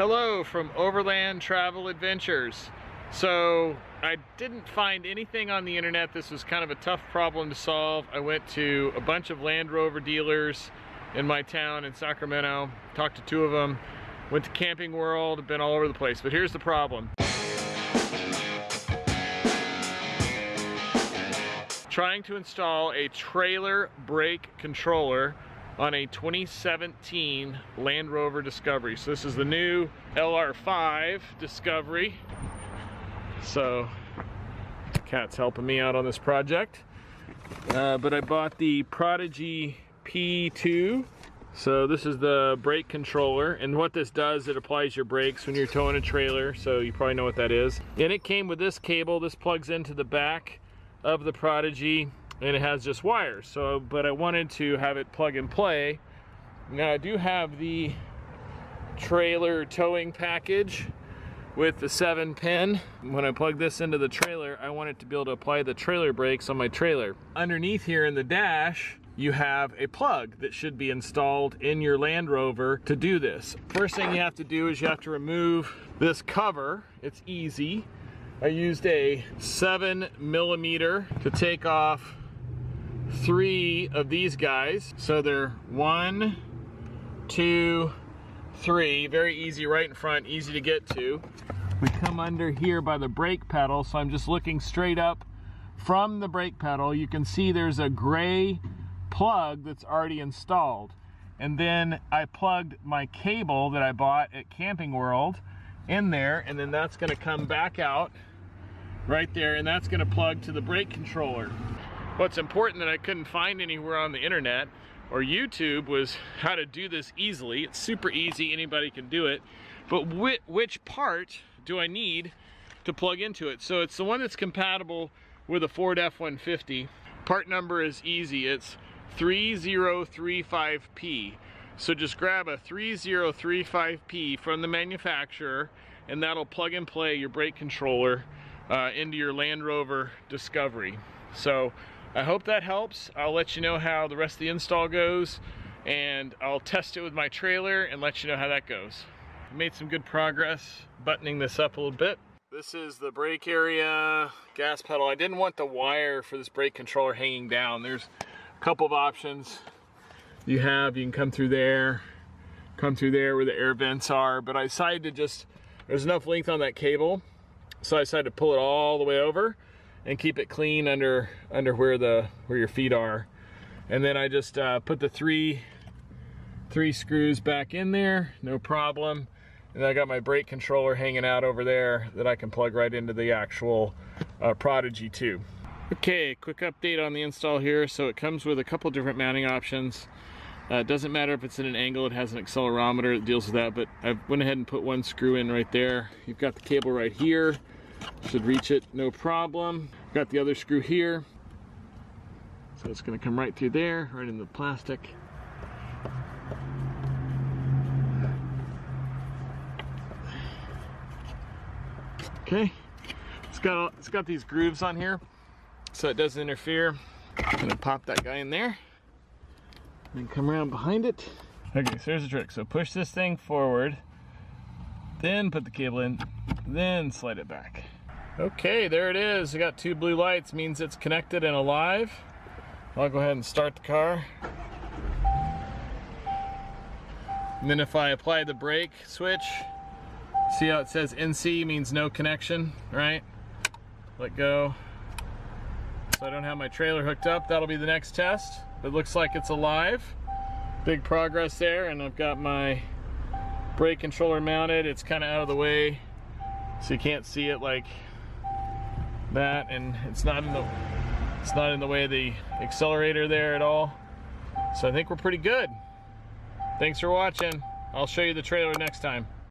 Hello from Overland Travel Adventures. So I didn't find anything on the internet. This was kind of a tough problem to solve. I went to a bunch of Land Rover dealers in my town in Sacramento, talked to two of them, went to Camping World, been all over the place. But here's the problem. Trying to install a trailer brake controller on a 2017 Land Rover Discovery. So this is the new LR5 Discovery. So Kat's helping me out on this project. But I bought the Prodigy P2. So this is the brake controller, and what this does, it applies your brakes when you're towing a trailer, so you probably know what that is. And it came with this cable. This plugs into the back of the Prodigy, and it has just wires. So, but I wanted to have it plug and play. Now I do have the trailer towing package with the 7-pin. When I plug this into the trailer, I want it to be able to apply the trailer brakes on my trailer. Underneath here in the dash, you have a plug that should be installed in your Land Rover to do this. First thing you have to do is you have to remove this cover. It's easy. I used a 7mm to take off 3 of these guys. So they're 1, 2, 3. Very easy, right in front, easy to get to. We come under here by the brake pedal, so I'm just looking straight up from the brake pedal. You can see there's a gray plug that's already installed. And then I plugged my cable that I bought at Camping World in there, and then that's gonna come back out right there, and that's gonna plug to the brake controller. What's important that I couldn't find anywhere on the internet or YouTube was how to do this easily. It's super easy, anybody can do it. But which part do I need to plug into it? So it's the one that's compatible with a Ford F-150. Part number is easy, it's 3035P. So just grab a 3035P from the manufacturer, and that'll plug and play your brake controller into your Land Rover Discovery. So I hope that helps. I'll let you know how the rest of the install goes, and I'll test it with my trailer and let you know how that goes. Made some good progress buttoning this up a little bit. This is the brake area, gas pedal. I didn't want the wire for this brake controller hanging down. There's a couple of options you can come through there where the air vents are, but I decided to just, there's enough length on that cable, so I decided to pull it all the way over and keep it clean under where your feet are. And then I just put the three screws back in there, no problem. And I got my brake controller hanging out over there that I can plug right into the actual Prodigy 2. Okay, quick update on the install here. So it comes with a couple different mounting options. It doesn't matter if it's in an angle, it has an accelerometer that deals with that, but I went ahead and put one screw in right there. You've got the cable right here. Should reach it, no problem. Got the other screw here. So it's gonna come right through there, right in the plastic. Okay, it's got these grooves on here, so it doesn't interfere. I'm gonna pop that guy in there, and come around behind it. Okay, so here's the trick. So push this thing forward, then put the cable in, then slide it back. Okay, there it is. I got 2 blue lights, means it's connected and alive. I'll go ahead and start the car. And then if I apply the brake switch, see how it says NC means no connection, right? Let go. So I don't have my trailer hooked up. That'll be the next test. It looks like it's alive. Big progress there, and I've got my brake controller mounted. It's kind of out of the way, so you can't see it like that, and it's not in the way of the accelerator there at all. So I think we're pretty good. Thanks for watching. I'll show you the trailer next time.